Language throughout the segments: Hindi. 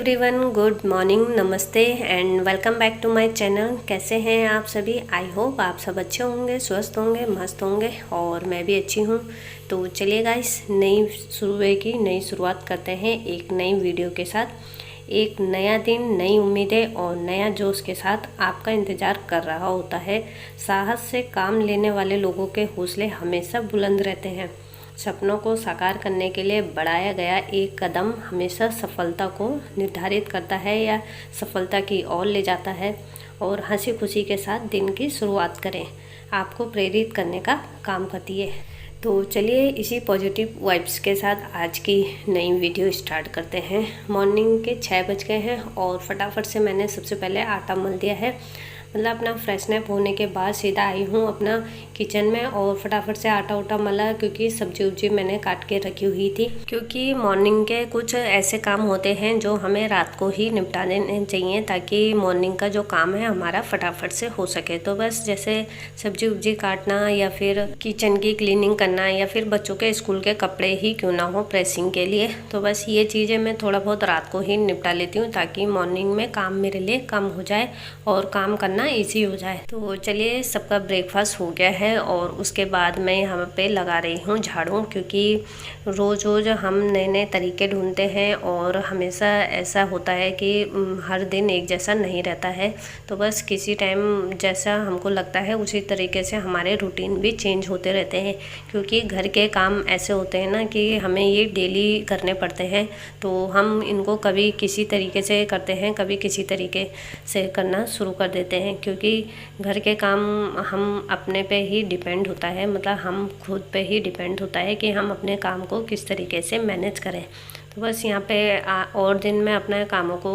एवरीवन, गुड मॉर्निंग, नमस्ते and welcome back to my channel. कैसे हैं आप सभी? आई होप आप सब अच्छे होंगे, स्वस्थ होंगे, मस्त होंगे और मैं भी अच्छी हूँ। तो चलिए गाइस, नई सुबह की नई शुरुआत करते हैं एक नई वीडियो के साथ। एक नया दिन, नई उम्मीदें और नया जोश के साथ आपका इंतज़ार कर रहा होता है। साहस से काम लेने वाले लोगों के हौसले हमेशा बुलंद रहते हैं। सपनों को साकार करने के लिए बढ़ाया गया एक कदम हमेशा सफलता को निर्धारित करता है या सफलता की ओर ले जाता है। और हंसी खुशी के साथ दिन की शुरुआत करें आपको प्रेरित करने का काम करती है। तो चलिए इसी पॉजिटिव वाइब्स के साथ आज की नई वीडियो स्टार्ट करते हैं। मॉर्निंग के 6 बज गए हैं और फटाफट से मैंने सबसे पहले आटा मल दिया है। मतलब अपना फ्रेशनअप होने के बाद सीधा आई हूँ अपना किचन में और फटाफट से आटा उटा मला, क्योंकि सब्जी उब्जी मैंने काट के रखी हुई थी। क्योंकि मॉर्निंग के कुछ ऐसे काम होते हैं जो हमें रात को ही निपटा देने चाहिए ताकि मॉर्निंग का जो काम है हमारा फटाफट से हो सके। तो बस जैसे सब्जी उब्जी काटना या फिर किचन की क्लीनिंग करना या फिर बच्चों के स्कूल के कपड़े ही क्यों ना हो प्रेसिंग के लिए, तो बस ये चीज़ें मैं थोड़ा बहुत रात को ही निपटा लेती हूँ ताकि मॉर्निंग में काम मेरे लिए कम हो जाए और काम करना इजी हो जाए। तो चलिए, सबका ब्रेकफास्ट हो गया है और उसके बाद मैं यहाँ पे लगा रही हूँ झाड़ू, क्योंकि रोज़ रोज़ हम नए नए तरीके ढूंढते हैं और हमेशा ऐसा होता है कि हर दिन एक जैसा नहीं रहता है। तो बस किसी टाइम जैसा हमको लगता है उसी तरीके से हमारे रूटीन भी चेंज होते रहते हैं, क्योंकि घर के काम ऐसे होते हैं ना कि हमें ये डेली करने पड़ते हैं। तो हम इनको कभी किसी तरीके से करते हैं, कभी किसी तरीके से करना शुरू कर देते हैं, क्योंकि घर के काम हम अपने पे ही डिपेंड होता है, मतलब हम खुद पे ही डिपेंड होता है कि हम अपने काम को किस तरीके से मैनेज करें। तो बस यहाँ पे और दिन में अपने कामों को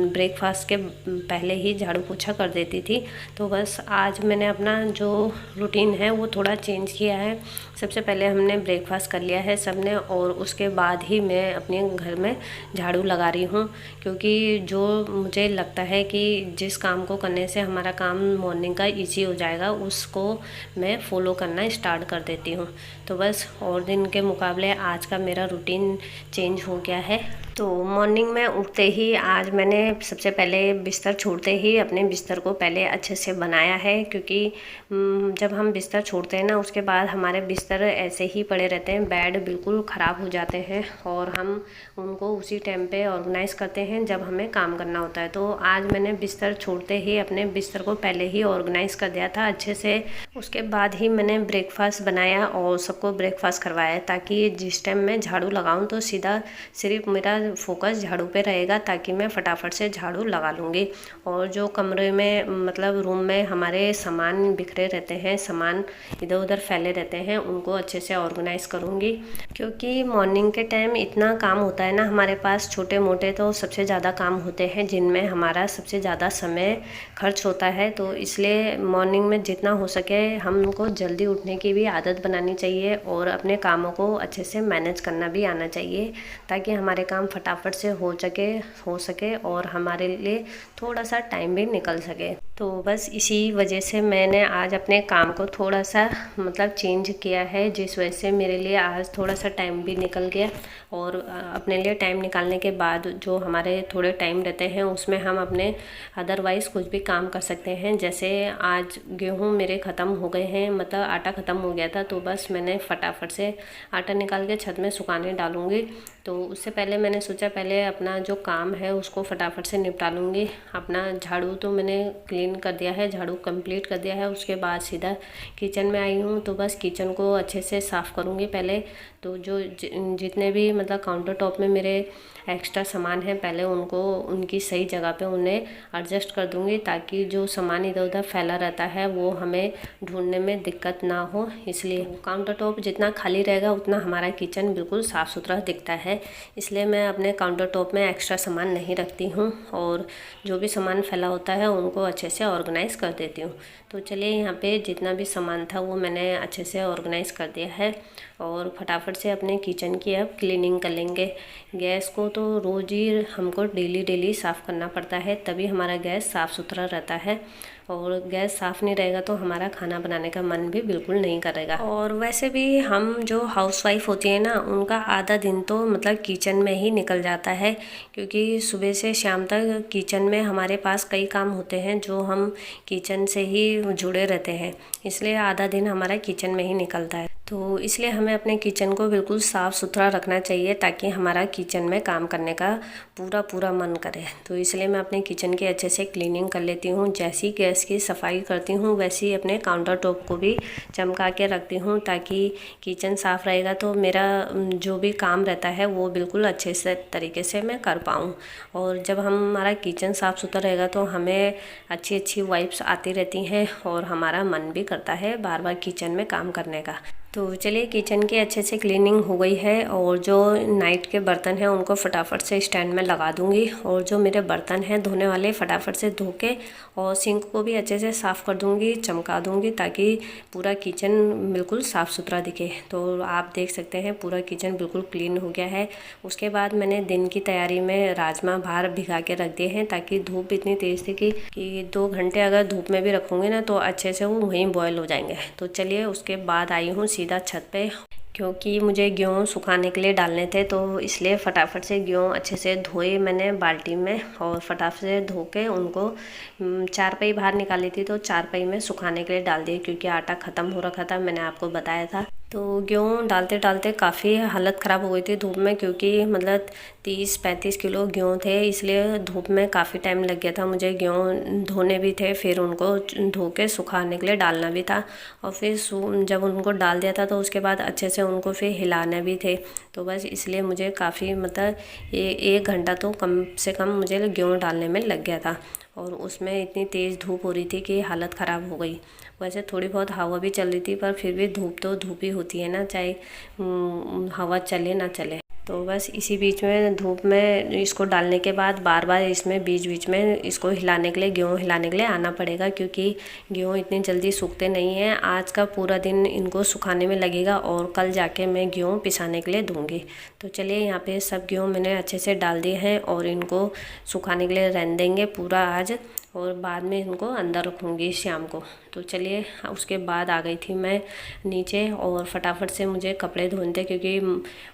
ब्रेकफास्ट के पहले ही झाड़ू पोछा कर देती थी। तो बस आज मैंने अपना जो रूटीन है वो थोड़ा चेंज किया है। सबसे पहले हमने ब्रेकफास्ट कर लिया है सबने और उसके बाद ही मैं अपने घर में झाड़ू लगा रही हूँ, क्योंकि जो मुझे लगता है कि जिस काम को करने से हमारा काम मॉर्निंग का ईजी हो जाएगा उसको मैं फॉलो करना स्टार्ट कर देती हूँ। तो बस और दिन के मुकाबले आज का मेरा रूटीन चेंज हो गया है। तो मॉर्निंग में उठते ही आज मैंने सबसे पहले बिस्तर छोड़ते ही अपने बिस्तर को पहले अच्छे से बनाया है, क्योंकि जब हम बिस्तर छोड़ते हैं ना उसके बाद हमारे बिस्तर ऐसे ही पड़े रहते हैं, बेड बिल्कुल ख़राब हो जाते हैं और हम उनको उसी टाइम पे ऑर्गेनाइज करते हैं जब हमें काम करना होता है। तो आज मैंने बिस्तर छोड़ते ही अपने बिस्तर को पहले ही ऑर्गेनाइज कर दिया था अच्छे से। उसके बाद ही मैंने ब्रेकफास्ट बनाया और सबको ब्रेकफास्ट करवाया, ताकि जिस टाइम मैं झाड़ू लगाऊँ तो सीधा सिर्फ मेरा फोकस झाड़ू पे रहेगा, ताकि मैं फटाफट से झाड़ू लगा लूँगी। और जो कमरे में मतलब रूम में हमारे सामान बिखरे रहते हैं, सामान इधर उधर फैले रहते हैं, उनको अच्छे से ऑर्गेनाइज करूँगी, क्योंकि मॉर्निंग के टाइम इतना काम होता है ना हमारे पास। छोटे मोटे तो सबसे ज़्यादा काम होते हैं जिनमें हमारा सबसे ज़्यादा समय खर्च होता है। तो इसलिए मॉर्निंग में जितना हो सके हमको जल्दी उठने की भी आदत बनानी चाहिए और अपने कामों को अच्छे से मैनेज करना भी आना चाहिए, ताकि हमारे काम फटाफट से हो सके और हमारे लिए थोड़ा सा टाइम भी निकल सके। तो बस इसी वजह से मैंने आज अपने काम को थोड़ा सा मतलब चेंज किया है, जिस वजह से मेरे लिए आज थोड़ा सा टाइम भी निकल गया। और अपने लिए टाइम निकालने के बाद जो हमारे थोड़े टाइम रहते हैं उसमें हम अपने अदरवाइज़ कुछ भी काम कर सकते हैं। जैसे आज गेहूँ मेरे ख़त्म हो गए हैं, मतलब आटा ख़त्म हो गया था, तो बस मैंने फटाफट से आटा निकाल के छत में सुखाने डालूँगी। तो उससे पहले मैंने सोचा पहले अपना जो काम है उसको फटाफट से निपटा लूँगी। अपना झाड़ू तो मैंने क्लीन कर दिया है, झाड़ू कंप्लीट कर दिया है। उसके बाद सीधा किचन में आई हूँ, तो बस किचन को अच्छे से साफ़ करूँगी पहले। तो जो जितने भी मतलब काउंटर टॉप में मेरे एक्स्ट्रा सामान है पहले उनको उनकी सही जगह पे उन्हें एडजस्ट कर दूँगी, ताकि जो सामान इधर उधर फैला रहता है वो हमें ढूंढने में दिक्कत ना हो। इसलिए काउंटर टॉप जितना खाली रहेगा उतना हमारा किचन बिल्कुल साफ़ सुथरा दिखता है। इसलिए मैं अपने काउंटर टॉप में एक्स्ट्रा सामान नहीं रखती हूँ और जो भी सामान फैला होता है उनको अच्छे से ऑर्गेनाइज़ कर देती हूँ। तो चलिए, यहाँ पे जितना भी सामान था वो मैंने अच्छे से ऑर्गेनाइज़ कर दिया है और फटाफट से अपने किचन की अब क्लीनिंग कर लेंगे। गैस को तो रोज़ ही हमको डेली साफ़ करना पड़ता है, तभी हमारा गैस साफ़ सुथरा रहता है। और गैस साफ़ नहीं रहेगा तो हमारा खाना बनाने का मन भी बिल्कुल नहीं करेगा। और वैसे भी हम जो हाउसवाइफ होती है ना, उनका आधा दिन तो मतलब किचन में ही निकल जाता है, क्योंकि सुबह से शाम तक किचन में हमारे पास कई काम होते हैं जो हम किचन से ही जुड़े रहते हैं, इसलिए आधा दिन हमारा किचन में ही निकलता है। तो इसलिए हमें अपने किचन को बिल्कुल साफ़ सुथरा रखना चाहिए ताकि हमारा किचन में काम करने का पूरा मन करे। तो इसलिए मैं अपने किचन की अच्छे से क्लीनिंग कर लेती हूँ। जैसी गैस की सफाई करती हूँ वैसे ही अपने काउंटर टॉप को भी चमका के रखती हूँ, ताकि किचन साफ़ रहेगा तो मेरा जो भी काम रहता है वो बिल्कुल अच्छे से तरीके से मैं कर पाऊँ। और जब हमारा किचन साफ़ सुथरा रहेगा तो हमें अच्छी वाइब्स आती रहती हैं और हमारा मन भी करता है बार बार किचन में काम करने का। तो चलिए, किचन की अच्छे से क्लीनिंग हो गई है और जो नाइट के बर्तन हैं उनको फटाफट से स्टैंड में लगा दूंगी, और जो मेरे बर्तन हैं धोने वाले फटाफट से धो के और सिंक को भी अच्छे से साफ़ कर दूंगी, चमका दूंगी, ताकि पूरा किचन बिल्कुल साफ़ सुथरा दिखे। तो आप देख सकते हैं पूरा किचन बिल्कुल क्लीन हो गया है। उसके बाद मैंने दिन की तैयारी में राजमा बाहर भिगा के रख दिए हैं, ताकि धूप इतनी तेज़ थी कि 2 घंटे अगर धूप में भी रखूँगी ना तो अच्छे से वो वहीं बॉयल हो जाएंगे। तो चलिए, उसके बाद आई हूँ सीधा छत पे, क्योंकि मुझे गेहूँ सुखाने के लिए डालने थे, तो इसलिए फटाफट से गेहूँ अच्छे से धोए मैंने बाल्टी में, और फटाफट से धो के उनको चारपाई बाहर निकाली थी तो चारपाई में सुखाने के लिए डाल दिए, क्योंकि आटा ख़त्म हो रखा था, मैंने आपको बताया था। तो गेहूँ डालते डालते काफ़ी हालत ख़राब हो गई थी धूप में, क्योंकि मतलब 30-35 किलो गेहूँ थे, इसलिए धूप में काफ़ी टाइम लग गया था मुझे। गेहूँ धोने भी थे, फिर उनको धो के सुखाने के लिए डालना भी था, और फिर जब उनको डाल दिया था तो उसके बाद अच्छे से उनको फिर हिलाने भी थे। तो बस इसलिए मुझे काफ़ी मतलब 1 घंटा तो कम से कम मुझे गेहूँ डालने में लग गया था, और उसमें इतनी तेज़ धूप हो रही थी कि हालत ख़राब हो गई। वैसे थोड़ी बहुत हवा भी चल रही थी, पर फिर भी धूप तो धूप ही होती है ना, चाहे हवा चले ना चले। तो बस इसी बीच में धूप में इसको डालने के बाद बार बार इसमें बीच में इसको हिलाने के लिए, गेहूँ हिलाने के लिए आना पड़ेगा, क्योंकि गेहूँ इतनी जल्दी सूखते नहीं हैं। आज का पूरा दिन इनको सुखाने में लगेगा और कल जाके मैं गेहूँ पिसाने के लिए दूँगी। तो चलिए, यहाँ पे सब गेहूँ मैंने अच्छे से डाल दिए हैं और इनको सुखाने के लिए रहने देंगे पूरा आज, और बाद में इनको अंदर रखूँगी शाम को। तो चलिए, उसके बाद आ गई थी मैं नीचे, और फटाफट से मुझे कपड़े धोने थे, क्योंकि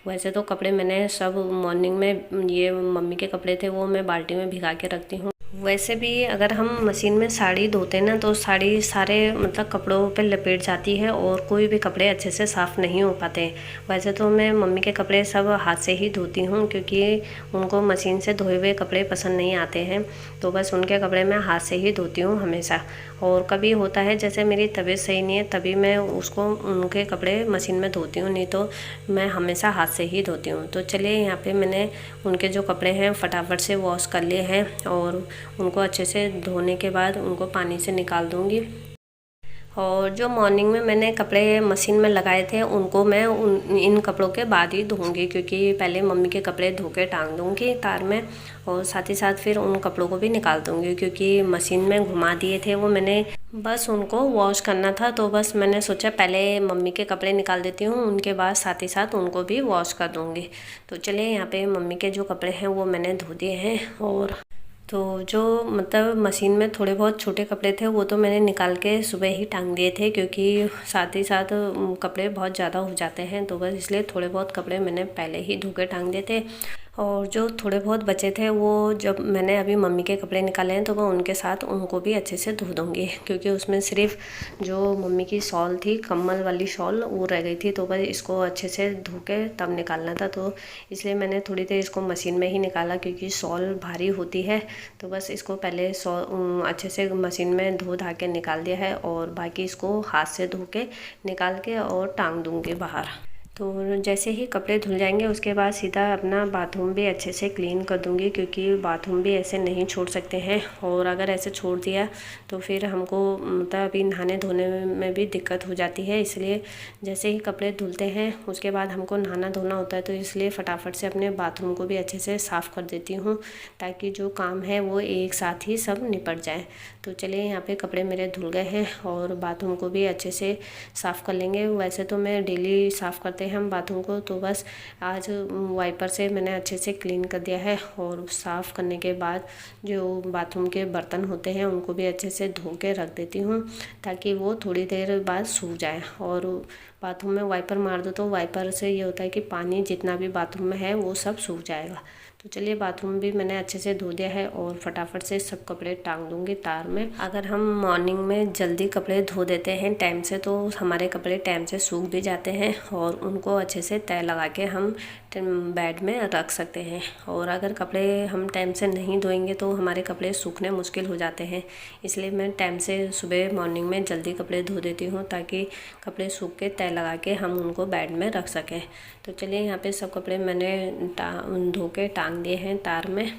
वैसे तो कपड़े मैंने सब मॉर्निंग में, ये मम्मी के कपड़े थे वो मैं बाल्टी में भिगा के रखती हूँ। वैसे भी अगर हम मशीन में साड़ी धोते ना तो साड़ी सारे मतलब कपड़ों पे लपेट जाती है और कोई भी कपड़े अच्छे से साफ़ नहीं हो पाते। वैसे तो मैं मम्मी के कपड़े सब हाथ से ही धोती हूँ, क्योंकि उनको मशीन से धोए हुए कपड़े पसंद नहीं आते हैं, तो बस उनके कपड़े मैं हाथ से ही धोती हूँ हमेशा। और कभी होता है जैसे मेरी तबीयत सही नहीं है तभी मैं उसको उनके कपड़े मशीन में धोती हूँ, नहीं तो मैं हमेशा हाथ से ही धोती हूँ। तो चलिए, यहाँ पे मैंने उनके जो कपड़े हैं फटाफट से वॉश कर लिए हैं, और उनको अच्छे से धोने के बाद उनको पानी से निकाल दूँगी। और जो मॉर्निंग में मैंने कपड़े मशीन में लगाए थे उनको मैं इन कपड़ों के बाद ही धोऊंगी, क्योंकि पहले मम्मी के कपड़े धो के टांग दूँगी तार में, और साथ ही साथ फिर उन कपड़ों को भी निकाल दूँगी, क्योंकि मशीन में घुमा दिए थे वो मैंने, बस उनको वॉश करना था। तो बस मैंने सोचा पहले मम्मी के कपड़े निकाल देती हूँ, उनके बाद साथ ही साथ उनको भी वॉश कर दूँगी। तो चलिए, यहाँ पे मम्मी के जो कपड़े हैं वो मैंने धो दिए हैं, और तो जो मतलब मशीन में थोड़े बहुत छोटे कपड़े थे वो तो मैंने निकाल के सुबह ही टांग दिए थे, क्योंकि साथ ही साथ कपड़े बहुत ज़्यादा हो जाते हैं, तो बस इसलिए थोड़े बहुत कपड़े मैंने पहले ही धो के टांग दिए थे। और जो थोड़े बहुत बचे थे वो जब मैंने अभी मम्मी के कपड़े निकाले हैं तो मैं उनके साथ उनको भी अच्छे से धो दूँगी, क्योंकि उसमें सिर्फ जो मम्मी की शॉल थी, कम्बल वाली शॉल, वो रह गई थी, तो बस इसको अच्छे से धो के तब निकालना था। तो इसलिए मैंने थोड़ी देर इसको मशीन में ही निकाला, क्योंकि शॉल भारी होती है, तो बस इसको पहले अच्छे से मशीन में धो धा के निकाल दिया है, और बाकी इसको हाथ से धो के निकाल के और टांग दूँगी बाहर। तो जैसे ही कपड़े धुल जाएंगे उसके बाद सीधा अपना बाथरूम भी अच्छे से क्लीन कर दूंगी, क्योंकि बाथरूम भी ऐसे नहीं छोड़ सकते हैं, और अगर ऐसे छोड़ दिया तो फिर हमको मतलब अभी नहाने धोने में भी दिक्कत हो जाती है। इसलिए जैसे ही कपड़े धुलते हैं उसके बाद हमको नहाना धोना होता है, तो इसलिए फटाफट से अपने बाथरूम को भी अच्छे से साफ़ कर देती हूँ, ताकि जो काम है वो एक साथ ही सब निपट जाए। तो चलिए, यहाँ पे कपड़े मेरे धुल गए हैं और बाथरूम को भी अच्छे से साफ़ कर लेंगे। वैसे तो मैं डेली साफ़ करते हम बाथरूम को, तो बस आज वाइपर से मैंने अच्छे से क्लीन कर दिया है। और साफ़ करने के बाद जो बाथरूम के बर्तन होते हैं उनको भी अच्छे से धो के रख देती हूँ, ताकि वो थोड़ी देर बाद सूख जाए। और बाथरूम में वाइपर मार दो तो वाइपर से ये होता है कि पानी जितना भी बाथरूम में है वो सब सूख जाएगा। तो चलिए, बाथरूम भी मैंने अच्छे से धो दिया है और फटाफट से सब कपड़े टांग दूंगी तार में। अगर हम मॉर्निंग में जल्दी कपड़े धो देते हैं टाइम से, तो हमारे कपड़े टाइम से सूख भी जाते हैं और उनको अच्छे से तय लगा के हम बेड में रख सकते हैं। और अगर कपड़े हम टाइम से नहीं धोएंगे तो हमारे कपड़े सूखने मुश्किल हो जाते हैं। इसलिए मैं टाइम से सुबह मॉर्निंग में जल्दी कपड़े धो देती हूँ, ताकि कपड़े सूख के तय लगा के हम उनको बेड में रख सकें। तो चलिए, यहाँ पे सब कपड़े मैंने धो के टांग दिए हैं तार में।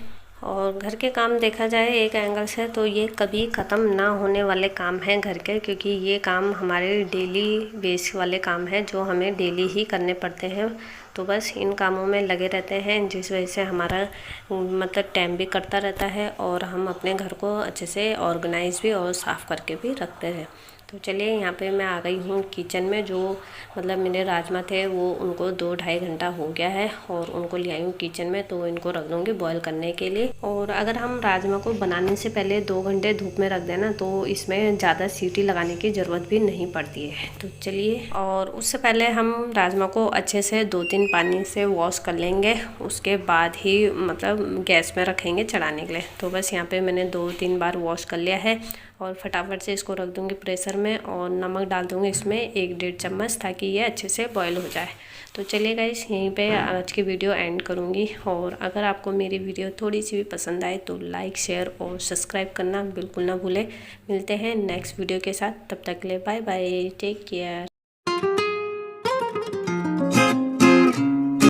और घर के काम देखा जाए एक एंगल से तो ये कभी ख़त्म ना होने वाले काम हैं घर के, क्योंकि ये काम हमारे डेली बेस वाले काम हैं जो हमें डेली ही करने पड़ते हैं। तो बस इन कामों में लगे रहते हैं, जिस वजह से हमारा मतलब टाइम भी कटता रहता है और हम अपने घर को अच्छे से ऑर्गेनाइज भी और साफ़ करके भी रखते हैं। तो चलिए, यहाँ पे मैं आ गई हूँ किचन में। जो मतलब मेरे राजमा थे वो उनको 2-2.5 घंटा हो गया है और उनको ले आई हूँ किचन में, तो इनको रख दूँगी बॉईल करने के लिए। और अगर हम राजमा को बनाने से पहले 2 घंटे धूप में रख देना तो इसमें ज़्यादा सीटी लगाने की ज़रूरत भी नहीं पड़ती है। तो चलिए, और उससे पहले हम राजमा को अच्छे से 2-3 पानी से वॉश कर लेंगे, उसके बाद ही मतलब गैस में रखेंगे चढ़ाने के लिए। तो बस यहाँ पर मैंने 2-3 बार वॉश कर लिया है और फटाफट से इसको रख दूँगी प्रेशर में और नमक डाल दूँगी इसमें 1-1.5 चम्मच, ताकि ये अच्छे से बॉईल हो जाए। तो चलिए गाइस, यहीं पे आज की वीडियो एंड करूँगी। और अगर आपको मेरी वीडियो थोड़ी सी भी पसंद आए तो लाइक, शेयर और सब्सक्राइब करना बिल्कुल ना भूलें। मिलते हैं नेक्स्ट वीडियो के साथ, तब तक के लिए बाय बाय, टेक केयर।